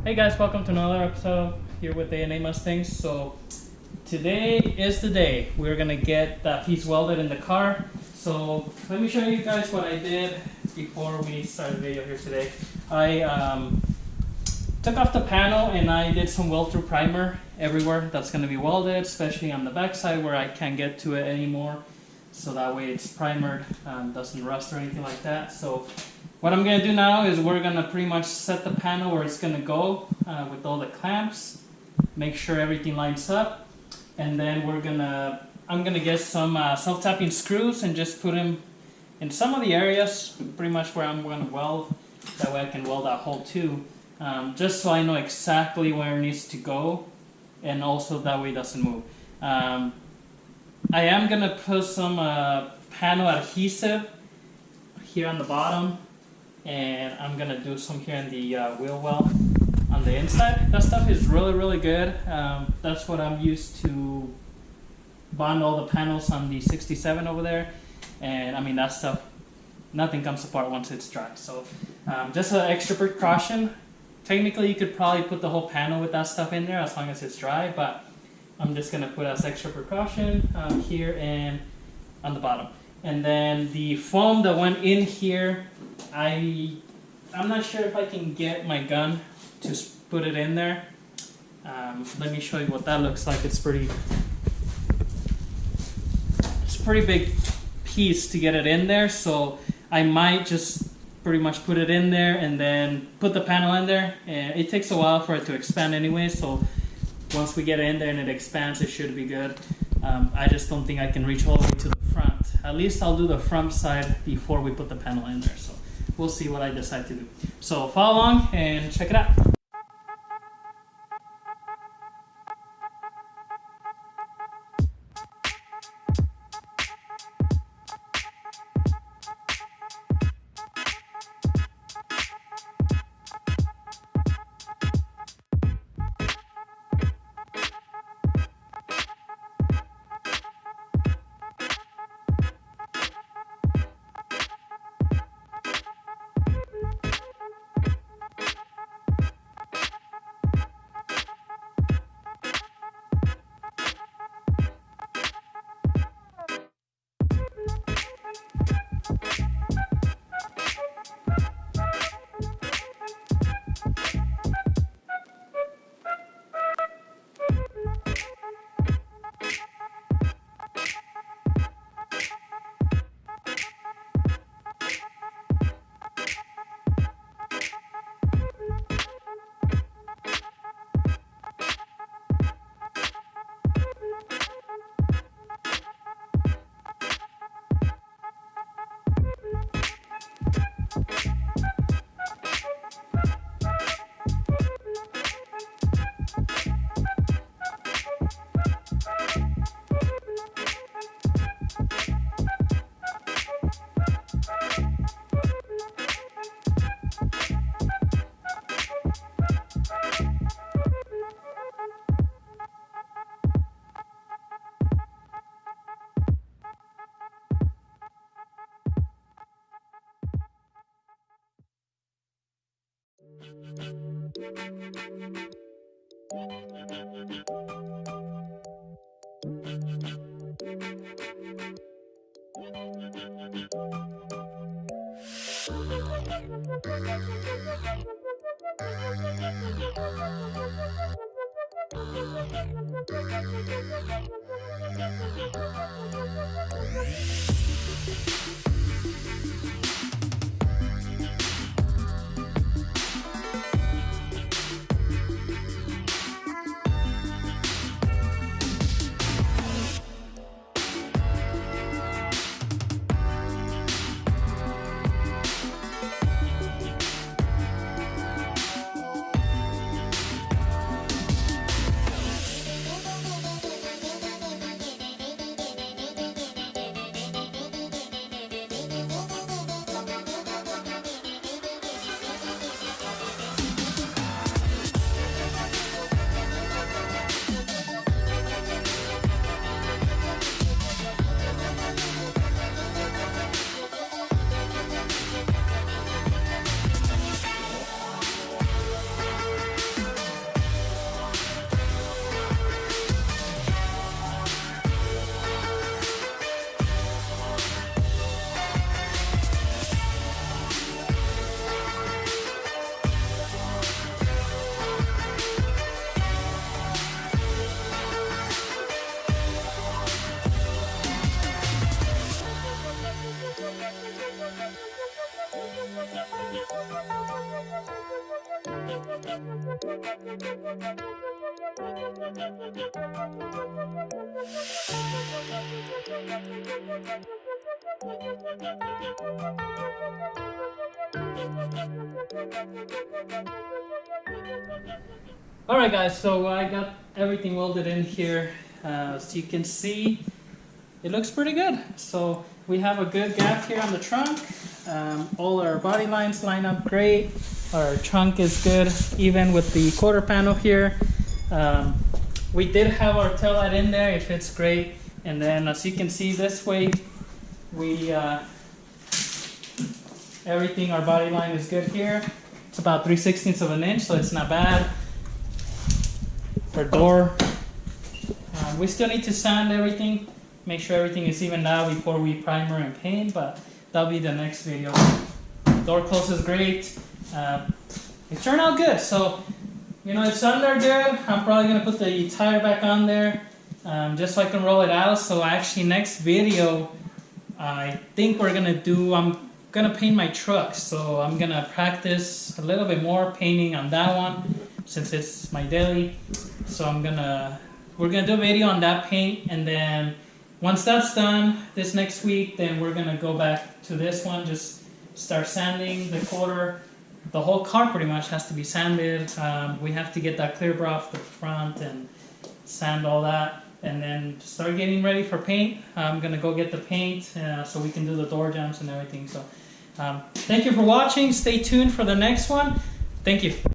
Hey guys, welcome to another episode here with A&A Mustangs. So today is the day we're gonna get that piece welded in the car. So let me show you guys what I did before we start the video here today. I took off the panel and I did some weld through primer everywhere that's gonna be welded, especially on the back side where I can't get to it anymore. So that way it's primered, doesn't rust or anything like that. So what I'm gonna do now is we're gonna pretty much set the panel where it's gonna go with all the clamps, make sure everything lines up, and then I'm gonna get some self-tapping screws and just put them in some of the areas, pretty much where I'm gonna weld. That way I can weld that hole too, just so I know exactly where it needs to go, and also that way it doesn't move. I am gonna put some panel adhesive here on the bottom, and I'm gonna do some here in the wheel well on the inside. That stuff is really good. That's what I'm used to bond all the panels on the 67 over there, and I mean that stuff, nothing comes apart once it's dry. So just an extra precaution. Technically you could probably put the whole panel with that stuff in there as long as it's dry, but I'm just gonna put as extra precaution here and on the bottom. And then the foam that went in here, I'm not sure if I can get my gun to put it in there. Let me show you what that looks like. It's a pretty big piece to get it in there, so I might just pretty much put it in there and then put the panel in there. And it takes a while for it to expand anyway, so once we get it in there and it expands, it should be good. I just don't think I can reach all the way to the front. At least I'll do the front side before we put the panel in there. So we'll see what I decide to do. So follow along and check it out. Alright guys, so I got everything welded in here. As you can see, it looks pretty good. So we have a good gap here on the trunk. All our body lines line up great. Our trunk is good, even with the quarter panel here. We did have our tail light in there, it fits great. And then as you can see this way, we everything, our body line is good here. It's about 3/16 of an inch, so it's not bad. Our door, we still need to sand everything, make sure everything is even now before we primer and paint, but that'll be the next video. Door closes great. It turned out good, so you know, it's under good. I'm probably gonna put the tire back on there just so I can roll it out. So actually next video, I think we're gonna do, I'm gonna paint my truck, so I'm gonna practice a little bit more painting on that one since it's my daily. So we're gonna do a video on that paint, and then once that's done this next week, then we're gonna go back to this one, just start sanding the quarter. The whole car pretty much has to be sanded. We have to get that clear bar off the front and sand all that, and then start getting ready for paint. I'm gonna go get the paint so we can do the door jambs and everything. So thank you for watching. Stay tuned for the next one. Thank you.